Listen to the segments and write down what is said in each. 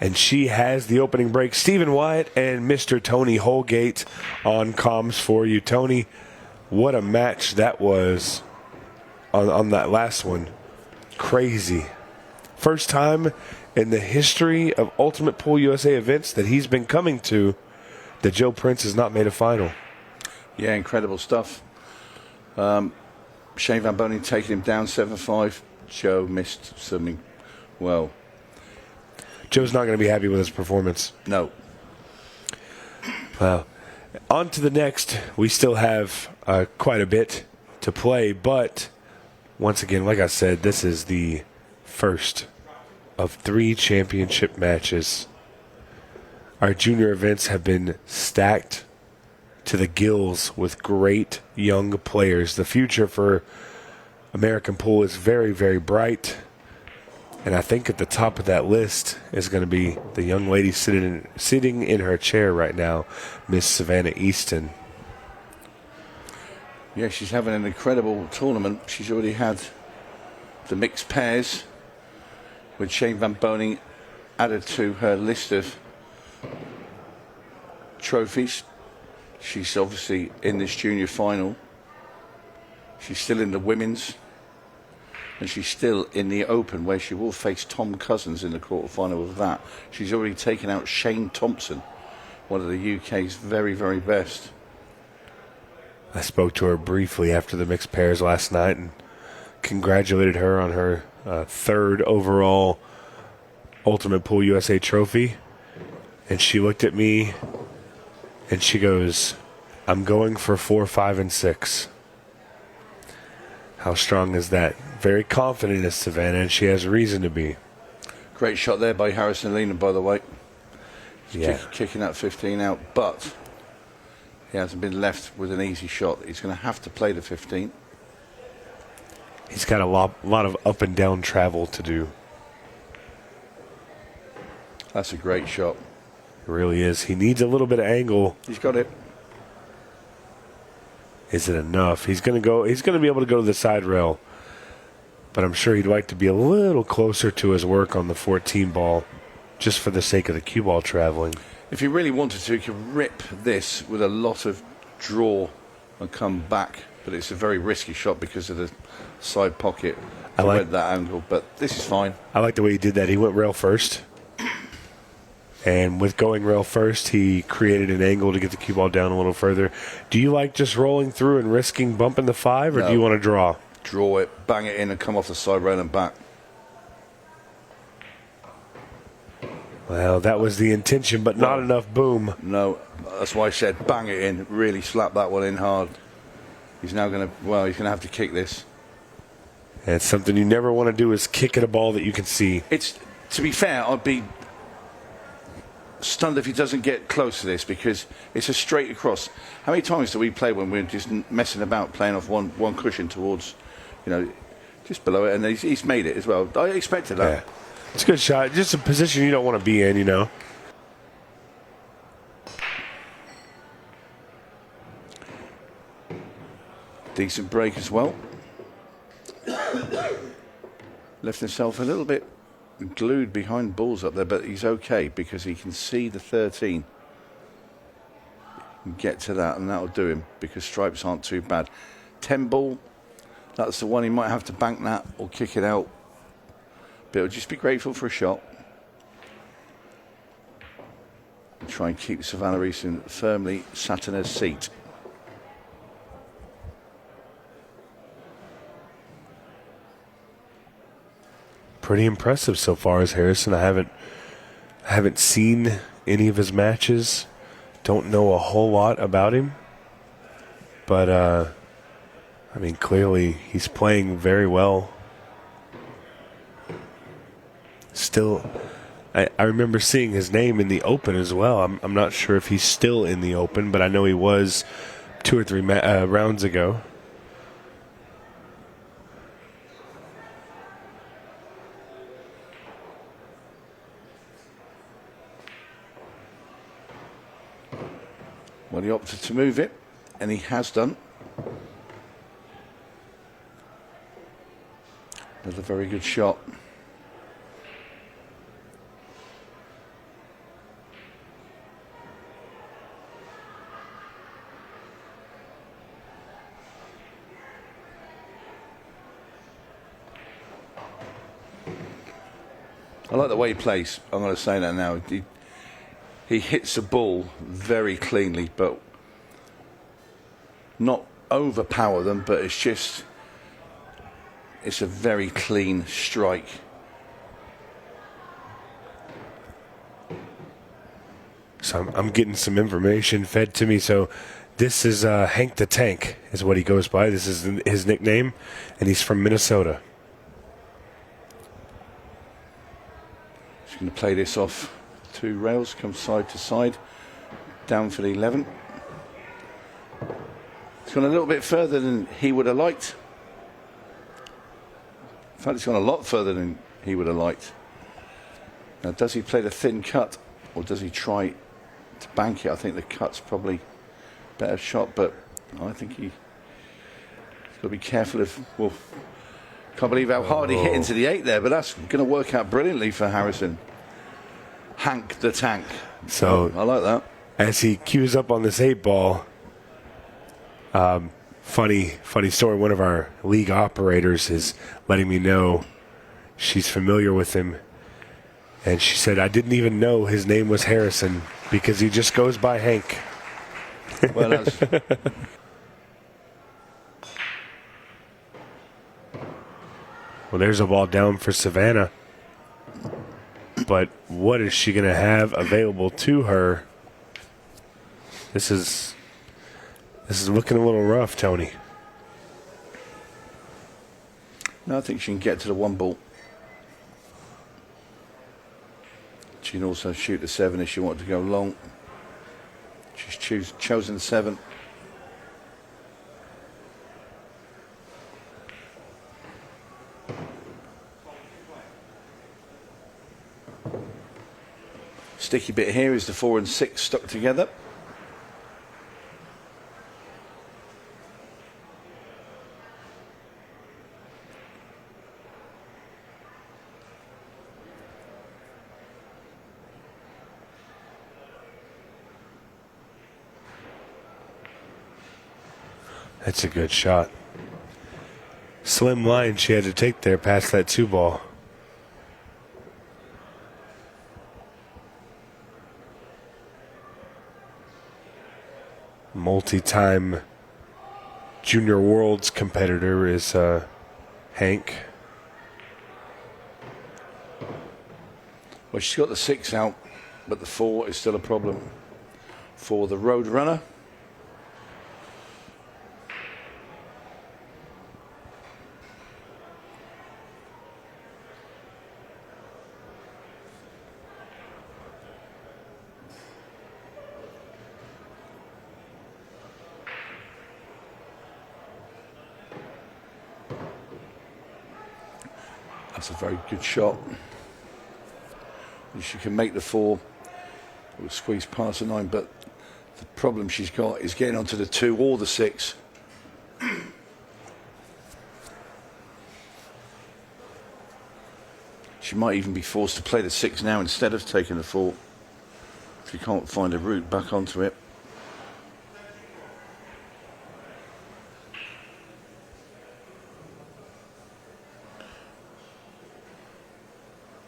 And she has the opening break. Stephen Wyatt and Mr. Tony Holgate on comms for you. Tony, what a match that was on that last one. Crazy. First time in the history of Ultimate Pool USA events that he's been coming to that Joe Prince has not made a final. Yeah, incredible stuff. Shane Van Boening taking him down 7-5. Joe missed something. Well, Joe's not going to be happy with his performance. No. Well, on to the next. We still have quite a bit to play, but once again, like I said, this is the first of 3 championship matches. Our junior events have been stacked to the gills with great young players. The future for American Pool is very, very bright. And I think at the top of that list is going to be the young lady sitting in her chair right now, Miss Savannah Easton. Yeah, she's having an incredible tournament. She's already had the mixed pairs with Shane Van Boening added to her list of trophies. She's obviously in this junior final. She's still in the women's. And she's still in the Open, where she will face Tom Cousins in the quarterfinal of that. She's already taken out Shane Thompson, one of the UK's very, very best. I spoke to her briefly after the mixed pairs last night and congratulated her on her 3rd overall Ultimate Pool USA trophy. And she looked at me and she goes, "I'm going for 4, 5, and 6. How strong is that? Very confident is Savannah, and she has reason to be. Great shot there by Harrison Leinen, by the way. Yeah. Kicking that 15 out, but he hasn't been left with an easy shot. He's going to have to play the 15. He's got a lot of up and down travel to do. That's a great shot. It really is. He needs a little bit of angle. He's got it. Is it enough? He's going to be able to go to the side rail. But I'm sure he'd like to be a little closer to his work on the 14 ball, just for the sake of the cue ball traveling. If he really wanted to, he could rip this with a lot of draw and come back. But it's a very risky shot because of the side pocket. I like that angle, but this is fine. I like the way he did that. He went rail first. And with going rail first, he created an angle to get the cue ball down a little further. Do you like just rolling through and risking bumping the 5, or do you want to draw? Draw it, bang it in, and come off the side rail and back. Well, that was the intention, but not enough boom. No, that's why I said bang it in, really slap that one in hard. He's now going to, he's going to have to kick this. And it's something you never want to do, is kick at a ball that you can see. It's, to be fair, I'd be stunned if he doesn't get close to this, because it's a straight across. How many times do we play when we're just messing about, playing off one cushion towards, just below it, and he's made it as well. I expected that. Yeah. It's a good shot. Just a position you don't want to be in, Decent break as well. Left himself a little bit glued behind balls up there, but he's okay because he can see the 13. Get to that, and that'll do him because stripes aren't too bad. 10 ball, that's the one. He might have to bank that or kick it out, but he'll just be grateful for a shot. And try and keep Savannah Easton firmly sat in her seat. Pretty impressive so far as Harrison. I haven't seen any of his matches. Don't know a whole lot about him. But clearly he's playing very well. Still, I remember seeing his name in the Open as well. I'm not sure if he's still in the Open, but I know he was 2 or 3 rounds ago. Well, he opted to move it, and he has done. Another very good shot. I like the way he plays. I'm going to say that now. He hits the ball very cleanly, but not overpower them, but it's a very clean strike. So I'm getting some information fed to me. So this is Hank the Tank is what he goes by. This is his nickname, and he's from Minnesota. He's going to play this off 2 rails, come side to side, down for the 11. It's gone a little bit further than he would have liked. In fact, it's gone a lot further than he would have liked. Now, does he play the thin cut, or does he try to bank it? I think the cut's probably a better shot, but I think he's got to be careful of... Well, can't believe how hard he hit into the 8 there, but that's going to work out brilliantly for Harrison. Hank the Tank. So I like that. As he cues up on this 8 ball, funny story. One of our league operators is letting me know she's familiar with him, and she said, I didn't even know his name was Harrison because he just goes by Hank. Well, that's... Well, there's a ball down for Savannah. But what is she going to have available to her? This is looking a little rough, Tony. No, I think she can get to the 1 ball. She can also shoot the 7 if she wanted to go long. She's chosen 7. Sticky bit here is the 4 and 6 stuck together. That's a good shot. Slim line she had to take there past that 2 ball. Multi-time Junior Worlds competitor is Hank. Well, she's got the 6 out, but the 4 is still a problem for the road runner. That's a very good shot. She can make the 4. It will squeeze past the 9, but the problem she's got is getting onto the 2 or the 6. She might even be forced to play the 6 now instead of taking the 4 if you can't find a route back onto it.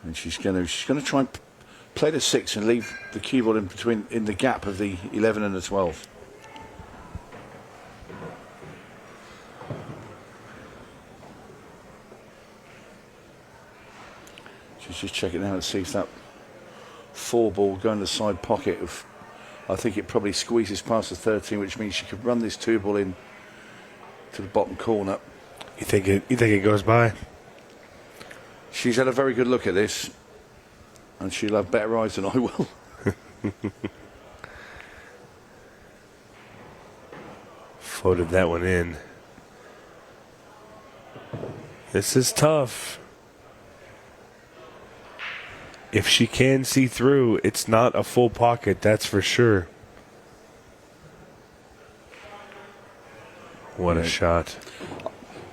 And she's going to try and play the 6 and leave the cue ball in the gap of the 11 and the 12. She's just checking out to see if that 4 ball going to the side pocket of, I think it probably squeezes past the 13, which means she could run this 2 ball in to the bottom corner. You think it goes by? She's had a very good look at this, and she'll have better eyes than I will. Floated that one in. This is tough. If she can see through, it's not a full pocket, that's for sure. What a shot.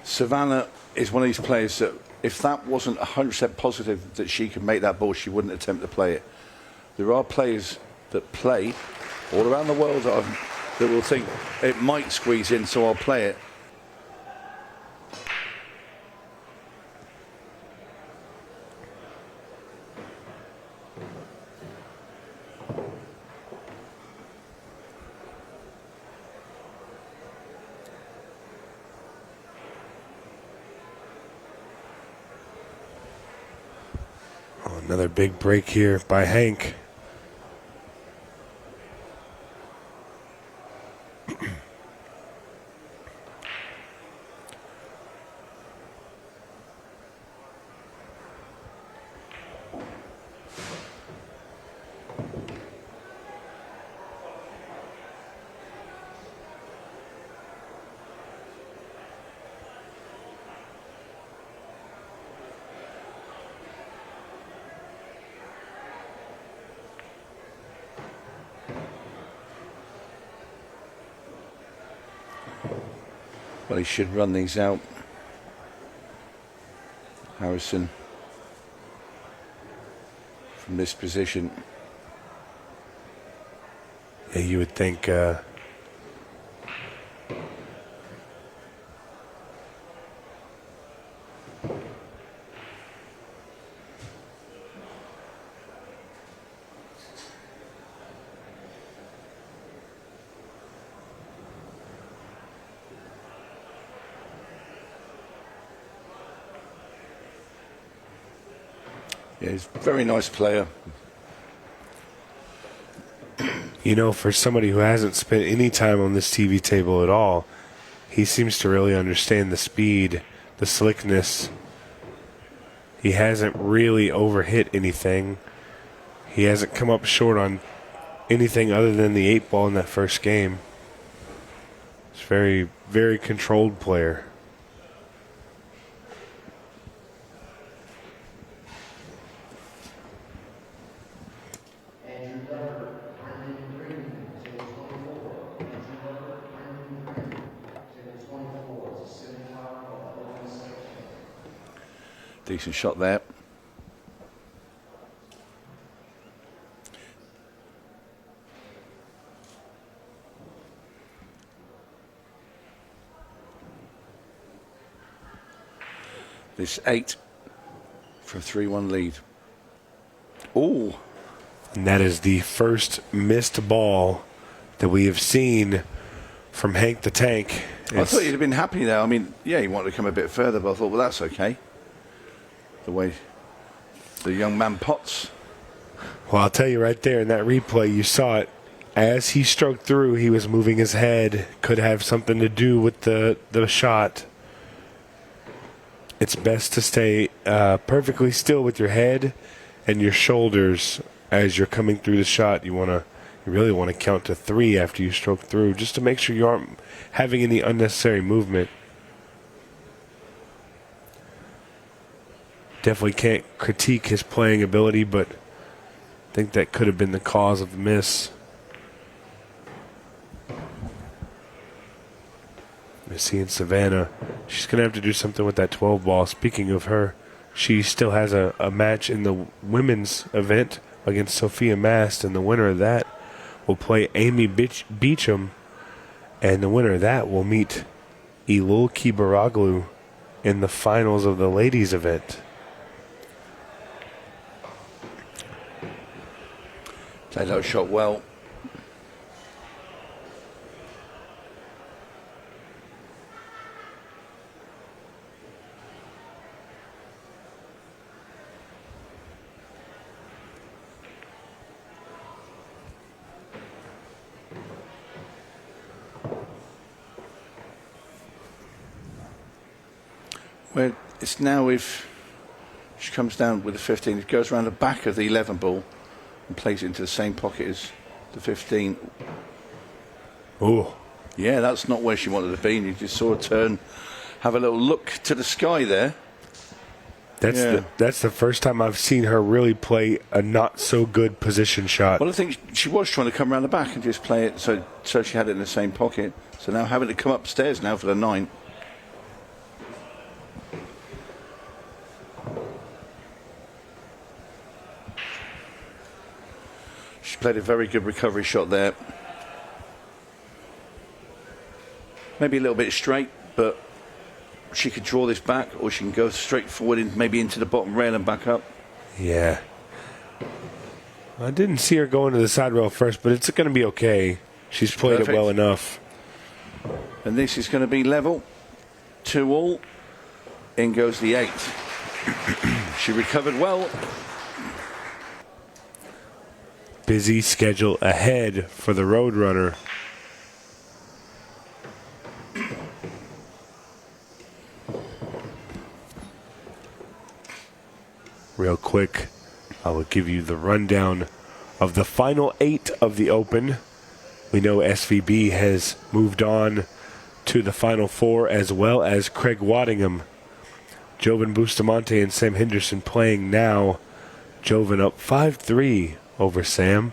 Savannah is one of these players that, if that wasn't 100% positive that she could make that ball, she wouldn't attempt to play it. There are players that play all around the world that will think it might squeeze in, so I'll play it. Another big break here by Hank. Well, he should run these out. Harrison from this position. Yeah, you would think Yeah, he's a very nice player. you know, for somebody who hasn't spent any time on this TV table at all, he seems to really understand the speed, the slickness. He hasn't really overhit anything. He hasn't come up short on anything other than the 8-ball in that first game. He's a very, very controlled player. Decent shot there. This 8 for a 3-1 lead. Oh, And that is the first missed ball that we have seen from Hank the Tank. I thought you'd have been happy there. I mean, yeah, he wanted to come a bit further, but I thought, well, that's okay. The way the young man pots. Well, I'll tell you right there in that replay, you saw it. As he stroked through, he was moving his head. Could have something to do with the shot. It's best to stay perfectly still with your head and your shoulders as you're coming through the shot. You really want to count to 3 after you stroke through, just to make sure you aren't having any unnecessary movement. Definitely can't critique his playing ability, but I think that could have been the cause of the miss. Missy and Savannah, she's going to have to do something with that 12 ball. Speaking of her, she still has a match in the women's event against Sophia Mast, and the winner of that will play Amy Beecham, and the winner of that will meet Ilul Kibaraglu in the finals of the ladies' event. Played that shot well. Well, it's now if she comes down with the 15, it goes around the back of the 11 ball and plays it into the same pocket as the 15. Oh, Yeah, that's not where she wanted to be. And you just saw her turn, have a little look to the sky there. that's the first time I've seen her really play a not so good position shot. Well, I think she was trying to come around the back and just play it so she had it in the same pocket. So now having to come upstairs now for the 9. She played a very good recovery shot there. Maybe a little bit straight, but she could draw this back, or she can go straight forward and maybe into the bottom rail and back up. Yeah. I didn't see her going to the side rail first, but it's going to be okay. She's played Perfect. it well enough. And this is going to be level, 2-all. In goes the 8. She recovered well. busy schedule ahead for the Roadrunner. Real quick, I will give you the rundown of the final 8 of the Open. We know SVB has moved on to the final 4, as well as Craig Waddingham. Jovan Bustamante and Sam Henderson playing now. Jovan up 5-3 over Sam.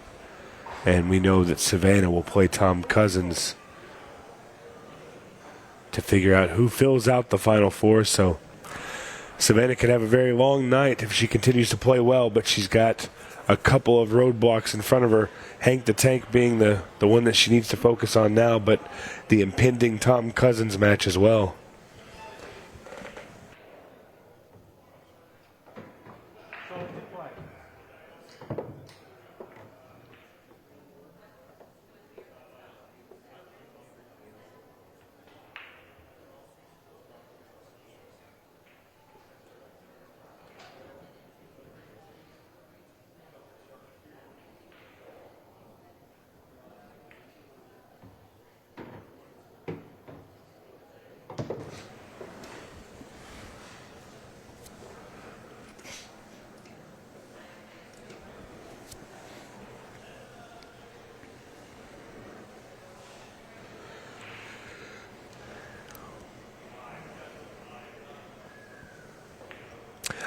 And we know that Savannah will play Tom Cousins to figure out who fills out the final 4. So Savannah could have a very long night if she continues to play well, but she's got a couple of roadblocks in front of her. Hank the Tank being the one that she needs to focus on now, but the impending Tom Cousins match as well.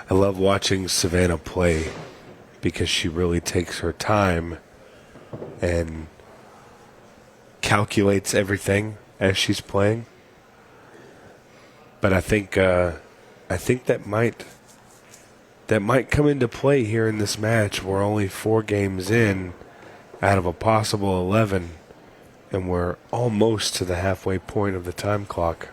I love watching Savannah play because she really takes her time and calculates everything as she's playing. But I think that might come into play here in this match. We're only 4 games in out of a possible 11, and we're almost to the halfway point of the time clock.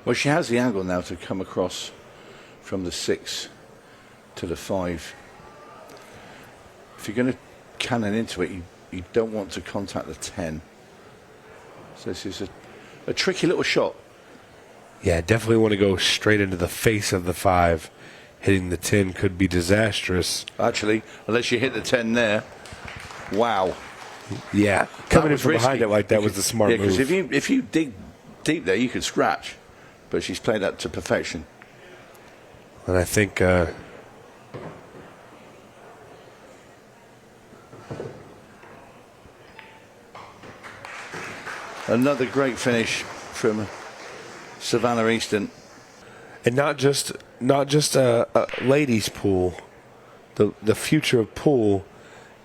Well, she has the angle now to come across from the 6 to the 5. If you're going to cannon into it, you don't want to contact the 10. So this is a tricky little shot. Yeah, definitely want to go straight into the face of the 5. Hitting the 10 could be disastrous. Actually, unless you hit the 10 there. Wow. Yeah, coming in from behind it like that was the smart move. Yeah, because if you dig deep there, you could scratch. But she's played that to perfection. And I think another great finish from Savannah Easton. And not just a ladies' pool. The future of pool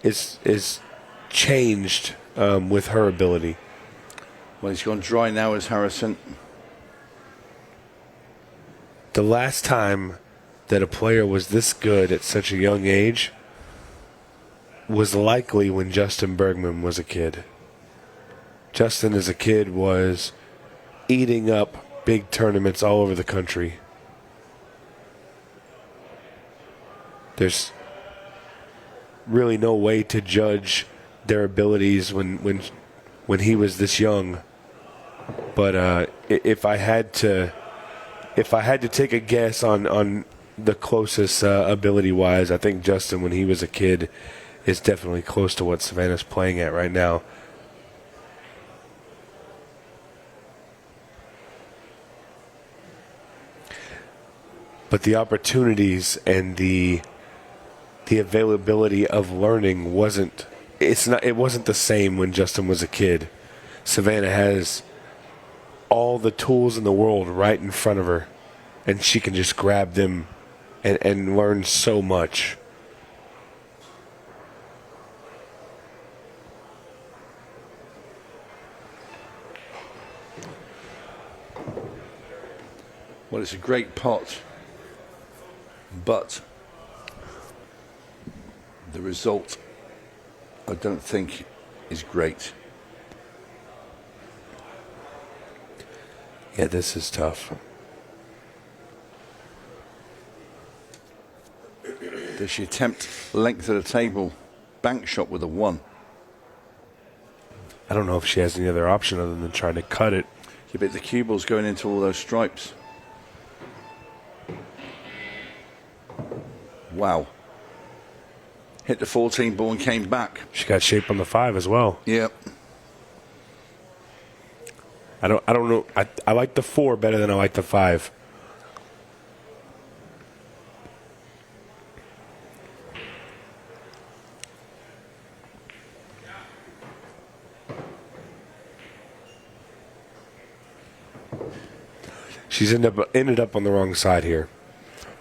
is changed with her ability. Well, he's gone dry now as Harrison. The last time that a player was this good at such a young age was likely when Justin Bergman was a kid. Justin, as a kid, was eating up big tournaments all over the country. There's really no way to judge their abilities when he was this young. But if I had to take a guess on the closest ability-wise, I think Justin, when he was a kid, is definitely close to what Savannah's playing at right now. But the opportunities and the availability of learning it wasn't the same when Justin was a kid. Savannah has all the tools in the world right in front of her, and she can just grab them and learn so much. Well, it's a great pot, but the result, I don't think, is great. Yeah, this is tough. Does she attempt length of the table bank shot with a 1? I don't know if she has any other option other than trying to cut it. Yeah, but the cue ball's going into all those stripes. Wow. Hit the 14 ball and came back. She got shape on the 5 as well. Yep. I don't know. I like the 4 better than I like the 5. She's ended up on the wrong side here.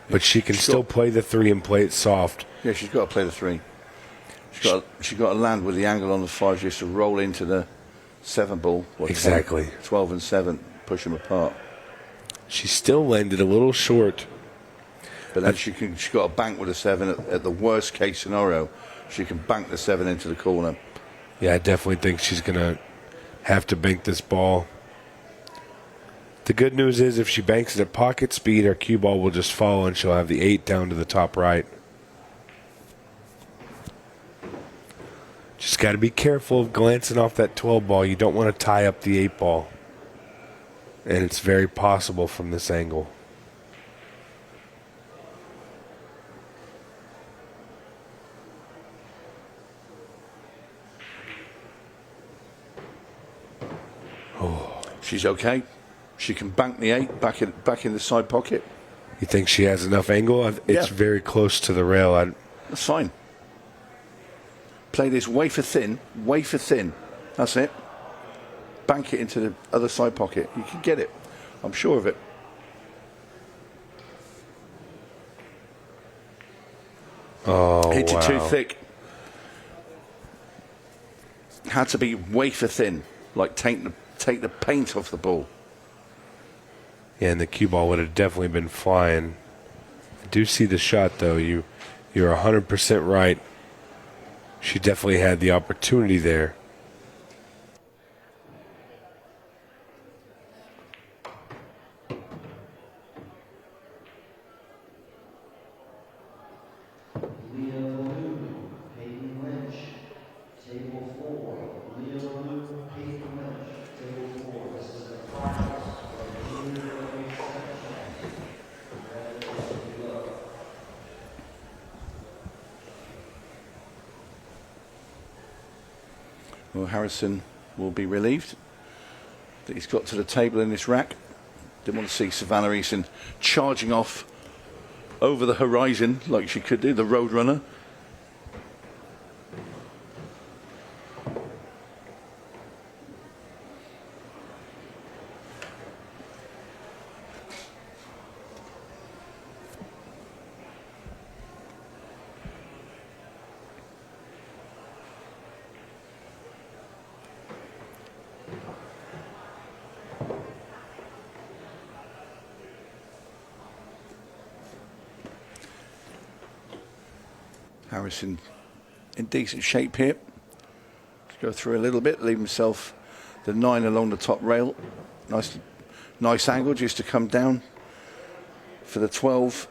But she can still play the 3 and play it soft. Yeah, she's got to play the 3. She's got to land with the angle on the 5 just to roll into the 7 ball. Exactly. 12 and 7, push them apart. She still landed a little short. But then she's got to bank with a 7 at the worst case scenario. She can bank the 7 into the corner. Yeah, I definitely think she's going to have to bank this ball. The good news is if she banks it at pocket speed, her cue ball will just fall and she'll have the 8 down to the top right. Just got to be careful of glancing off that 12 ball. You don't want to tie up the 8 ball. And it's very possible from this angle. Oh, she's okay. She can bank the 8 back in the side pocket. You think she has enough angle? It's very close to the rail. That's fine. Play this wafer thin. That's it. Bank it into the other side pocket. You can get it. I'm sure of it. Oh, hit it wow. too thick. Had to be wafer thin, like take the paint off the ball. Yeah, and the cue ball would have definitely been flying. I do see the shot, though. You're 100% right. She definitely had the opportunity there. Well, Harrison will be relieved that he's got to the table in this rack. Didn't want to see Savannah Easton charging off over the horizon like she could do, the Roadrunner. Harrison in decent shape here. Let's go through a little bit, leave himself the 9 along the top rail. Nice angle just to come down for the 12.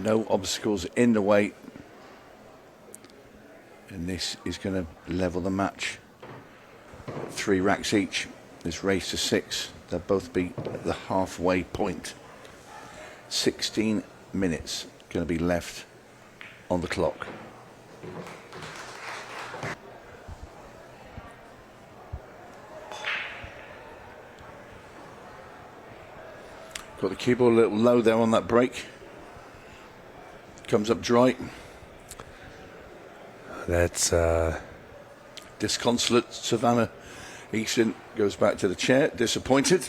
No obstacles in the way, and this is going to level the match. 3 racks each. This race to 6. They'll both be at the halfway point. 16 minutes going to be left on the clock. Got the cue ball a little low there on that break. Comes up dry. That's disconsolate. Savannah Easton goes back to the chair, disappointed.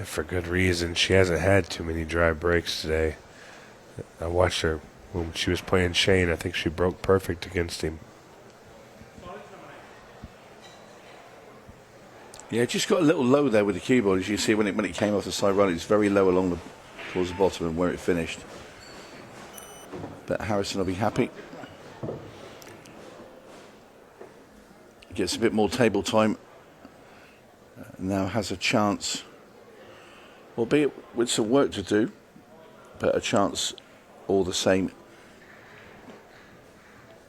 for good reason. She hasn't had too many dry breaks today. I watched her when she was playing Shane. I think she broke perfect against him. Yeah, just got a little low there with the cue ball. As you see when it came off the side run, it's very low along towards the bottom and where it finished. But Harrison will be happy. Gets a bit more table time. Now has a chance, albeit with some work to do, but a chance all the same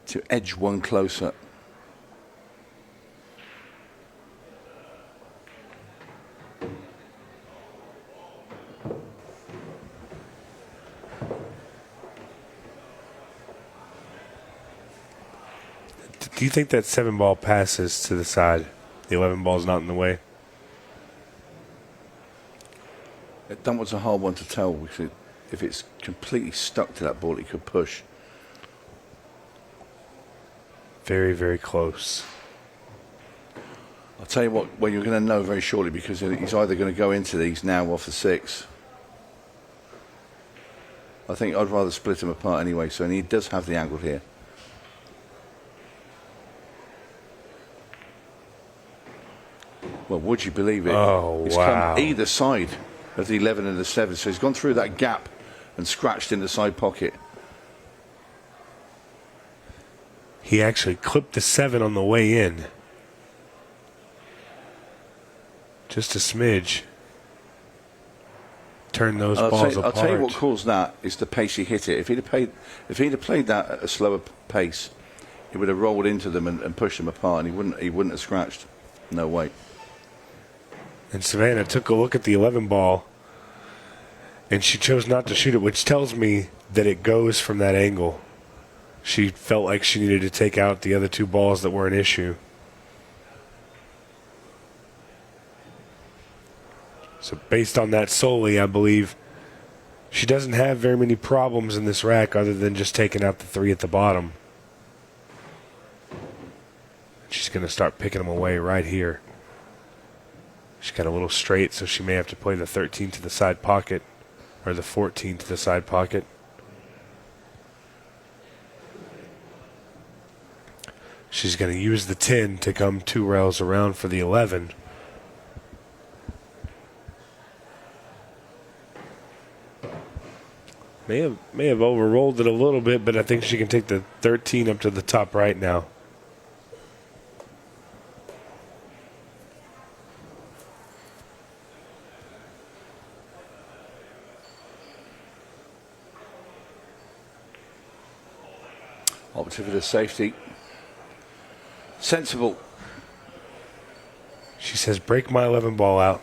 to edge one closer. Do you think that 7 ball passes to the side? The 11 ball's not in the way? That was a hard one to tell, because if it's completely stuck to that ball, it could push. Very, very close. I'll tell you what, well, you're going to know very shortly, because he's either going to go into these now off the 6. I think I'd rather split him apart anyway, so he does have the angle here. Well, would you believe it? Oh, He's wow. come either side of the 11 and the 7, so he's gone through that gap and scratched in the side pocket. He actually clipped the 7 on the way in. Just a smidge. Turn those balls apart. I'll tell you what caused that is the pace he hit it. If he'd have played that at a slower pace, he would have rolled into them and pushed them apart, and he wouldn't have scratched. No way. And Savannah took a look at the 11 ball, and she chose not to shoot it, which tells me that it goes from that angle. She felt like she needed to take out the other 2 balls that were an issue. So based on that solely, I believe she doesn't have very many problems in this rack other than just taking out the 3 at the bottom. She's going to start picking them away right here. She's got a little straight, so she may have to play the 13 to the side pocket, or the 14 to the side pocket. She's going to use the 10 to come 2 rails around for the 11. May have overrolled it a little bit, but I think she can take the 13 up to the top right now. Opted for the safety. Sensible. She says, break my 11 ball out.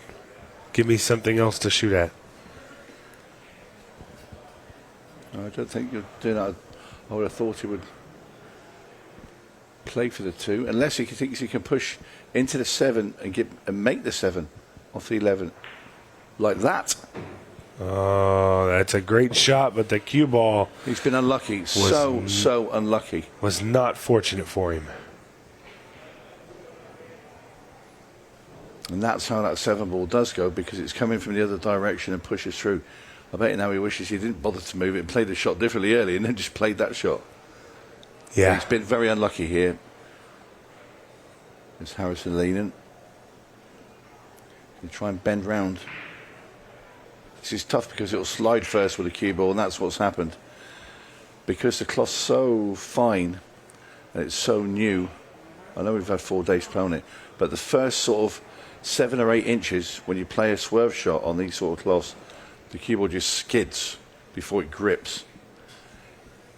Give me something else to shoot at. I don't think you're doing that. I would have thought he would play for the 2, unless he thinks he can push into the 7 and make the 7 off the 11. Like that. Oh, that's a great shot, but the cue ball... He's been unlucky. So unlucky. Was not fortunate for him. And that's how that 7 ball does go, because it's coming from the other direction and pushes through. I bet you now he wishes he didn't bother to move it and played the shot differently early and then just played that shot. Yeah. He's been very unlucky here. It's Harrison Leinen. You try and bend round. This is tough because it'll slide first with a cue ball, and that's what's happened. Because the cloth's so fine and it's so new. I know we've had 4 days playing it, but the first sort of 7 or 8 inches when you play a swerve shot on these sort of cloths, the cue ball just skids before it grips.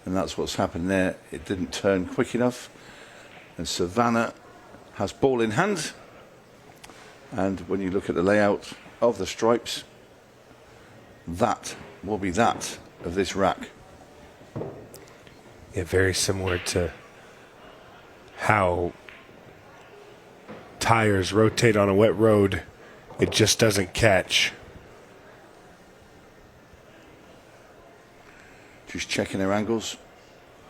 And that's what's happened there. It didn't turn quick enough. And Savannah has ball in hand. And when you look at the layout of the stripes, that will be that of this rack. Yeah, very similar to how tires rotate on a wet road. It just doesn't catch. Just checking her angles,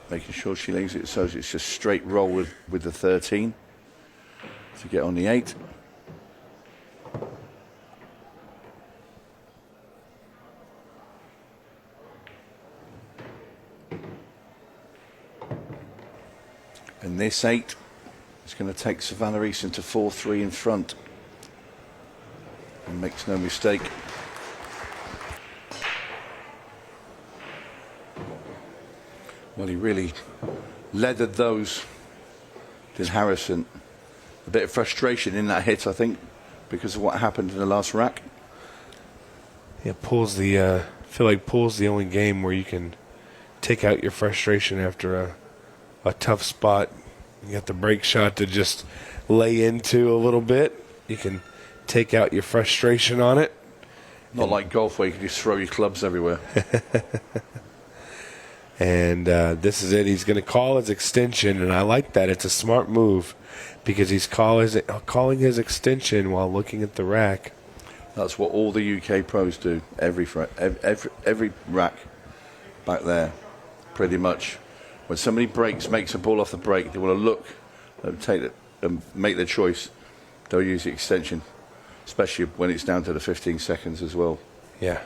making sure she leaves it so it's just straight roll with the 13 to get on the 8. And this 8 is going to take Savannah Easton to 4-3 in front. And makes no mistake. Well, he really leathered those, did Harrison. A bit of frustration in that hit, I think, because of what happened in the last rack. Yeah, I feel like pool's the only game where you can take out your frustration after a tough spot. You got the break shot to just lay into a little bit. You can take out your frustration on it. Not like golf where you can just throw your clubs everywhere. And this is it. He's going to call his extension, and I like that. It's a smart move because he's calling his extension while looking at the rack. That's what all the UK pros do. Every rack back there, pretty much. When somebody makes a ball off the break, they want to look and take it and make their choice. They'll use the extension, especially when it's down to the 15 seconds as well. Yeah.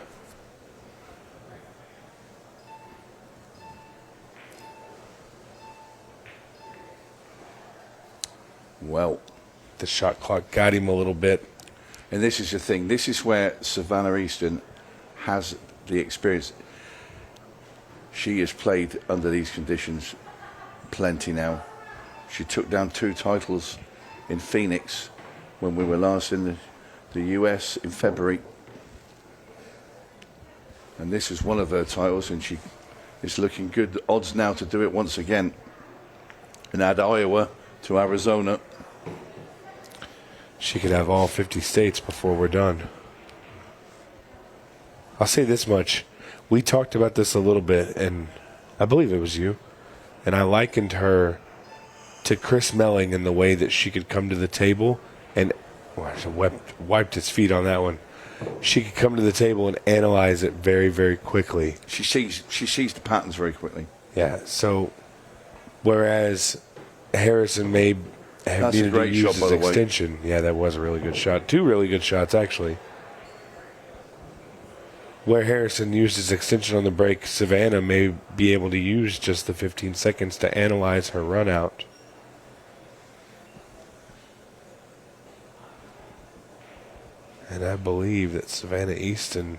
Well, the shot clock got him a little bit. And this is the thing. This is where Savannah Easton has the experience. She has played under these conditions plenty now. She took down 2 titles in Phoenix when we were last in the US in February. And this is one of her titles, and she is looking good. The odds now to do it once again. And add Iowa to Arizona. She could have all 50 states before we're done. I'll say this much. We talked about this a little bit, and I believe it was you. And I likened her to Chris Melling in the way that she could come to the table and wiped his feet on that one. She could come to the table and analyze it very, very quickly. She sees the patterns very quickly. Yeah, so whereas Harrison may have needed to use his extension. Yeah, that was a really good shot. 2 really good shots, actually. Where Harrison used his extension on the break, Savannah may be able to use just the 15 seconds to analyze her run out. And I believe that Savannah Easton,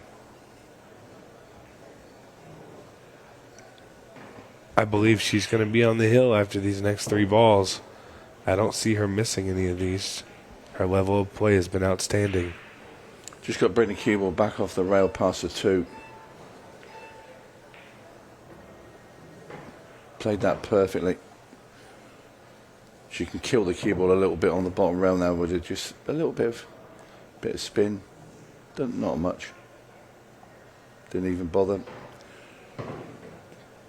I believe she's going to be on the hill after these next 3 balls. I don't see her missing any of these. Her level of play has been outstanding. Just got to bring the cue ball back off the rail past the 2. Played that perfectly. She can kill the cue ball a little bit on the bottom rail now with just a little bit of spin. Not much. Didn't even bother.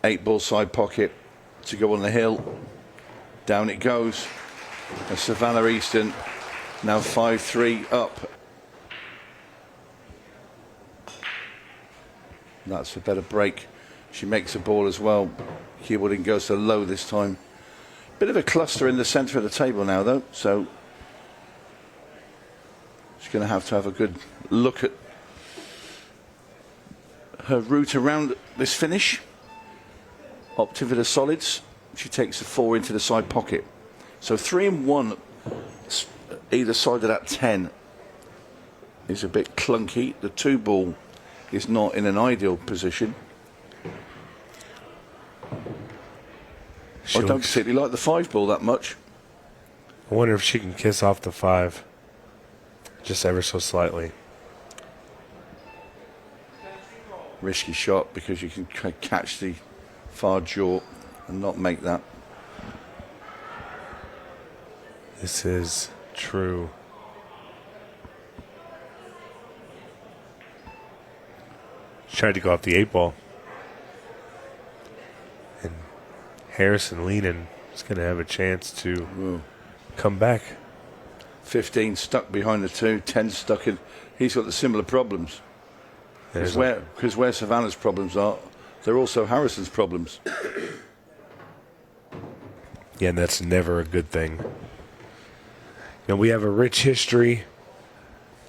8 ball side pocket to go on the hill. Down it goes. And Savannah Easton now 5-3 up. That's a better break. She makes a ball as well. Cue ball didn't go so low this time. Bit of a cluster in the centre of the table now, though. So she's going to have a good look at her route around this finish. Opted for the solids. She takes the 4 into the side pocket. So 3 and 1 either side of that 10 is a bit clunky. The 2 ball is not in an ideal position. I don't particularly like the 5 ball that much. I wonder if she can kiss off the 5 just ever so slightly. Risky shot because you can catch the far jaw and not make that. This is true. She tried to go off the 8 ball. And Harrison Leinen is going to have a chance to come back. 15 stuck behind the 2, 10 stuck in. He's got the similar problems. Because where Savannah's problems are, they're also Harrison's problems. Yeah, and that's never a good thing. You know, we have a rich history,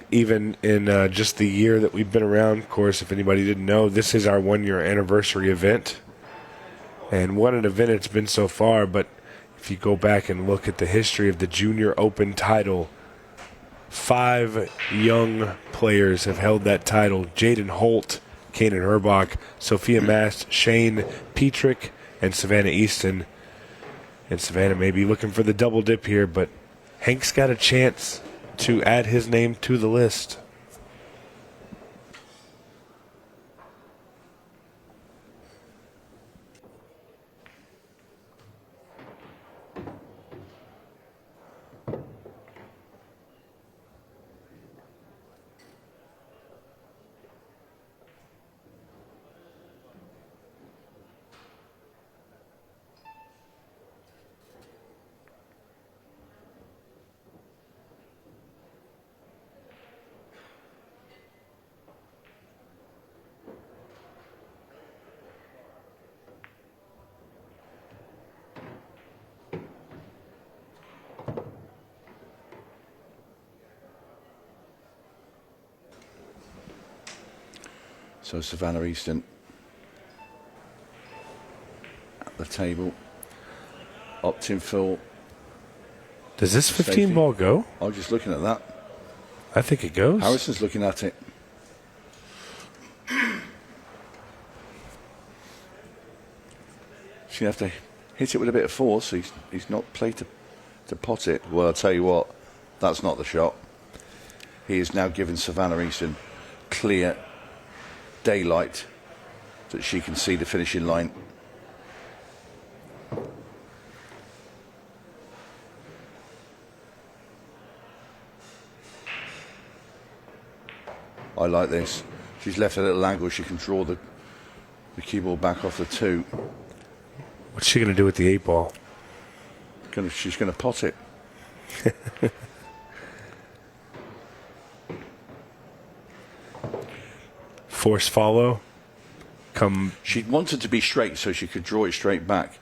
even in just the year that we've been around. Of course, if anybody didn't know, this is our 1-year anniversary event. And what an event it's been so far. But if you go back and look at the history of the Junior Open title, 5 young players have held that title. Jaden Holt, Kanan Herbach, Sophia Mast, Shane Petrick, and Savannah Easton. And Savannah may be looking for the double dip here, but Hank's got a chance to add his name to the list. So Savannah Easton at the table, opting for. Does this 15 safety. ball go? I'm just looking at that. I think it goes. Harrison's looking at it. She's going to have to hit it with a bit of force. He's not played to pot it. Well, I'll tell you what, that's not the shot. He is now giving Savannah Easton clear daylight that she can see the finishing line. I like this. She's left a little angle. She can draw the cue ball back off the 2. What's she going to do with the 8 ball? She's going to pot it. Force follow. She wanted to be straight so she could draw it straight back.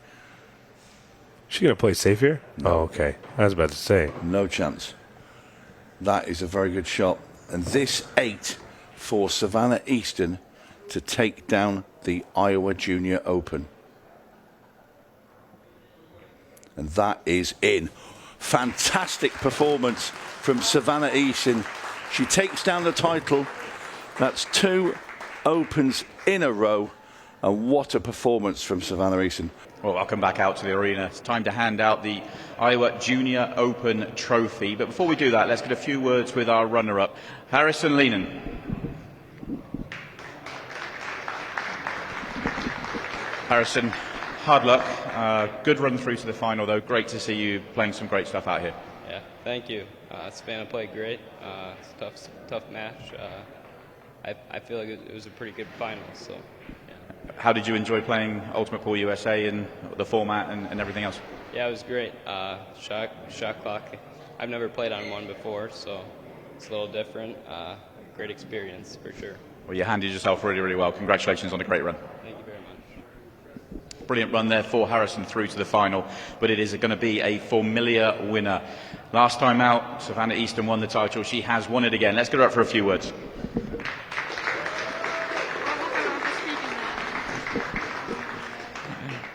She going to play safe here? No. Oh, okay. I was about to say. No chance. That is a very good shot. And this 8 for Savannah Easton to take down the Iowa Junior Open. And that is in. Fantastic performance from Savannah Easton. She takes down the title. That's 2 Opens in a row. And what a performance from Savannah Easton. Well, welcome back out to the arena. It's time to hand out the Iowa Junior Open trophy. But before we do that, let's get a few words with our runner-up, Harrison Leinen. Harrison, hard luck. Good run through to the final, though. Great to see you playing some great stuff out here. Yeah, thank you. Savannah played great. It's a tough match. I feel like it was a pretty good final. So, yeah. How did you enjoy playing Ultimate Pool USA and the format and everything else? Yeah, it was great. Shot clock. I've never played on one before, so it's a little different. Great experience for sure. Well, you handled yourself really, really well. Congratulations on a great run. Thank you very much. Brilliant run there for Harrison through to the final, but it is going to be a familiar winner. Last time out, Savannah Easton won the title. She has won it again. Let's get her up for a few words.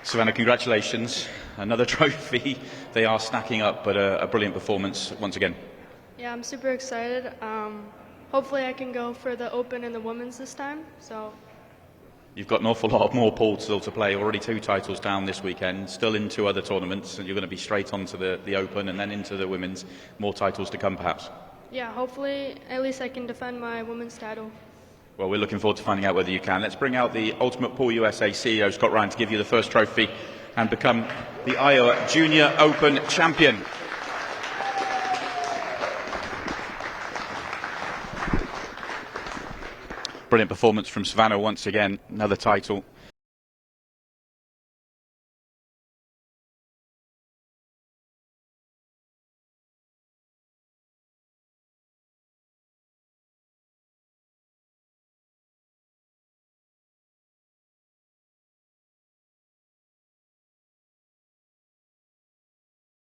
Savannah, congratulations. Another trophy. They are stacking up, but a brilliant performance once again. Yeah, I'm super excited. Hopefully I can go for the Open and the Women's this time. So. You've got an awful lot more pools still to play. Already 2 titles down this weekend. Still in 2 other tournaments, and you're going to be straight onto the Open and then into the Women's. More titles to come, perhaps. Yeah, hopefully at least I can defend my Women's title. Well, we're looking forward to finding out whether you can. Let's bring out the Ultimate Pool USA CEO, Scott Ryan, to give you the first trophy and become the Iowa Junior Open champion. Brilliant performance from Savannah once again. Another title.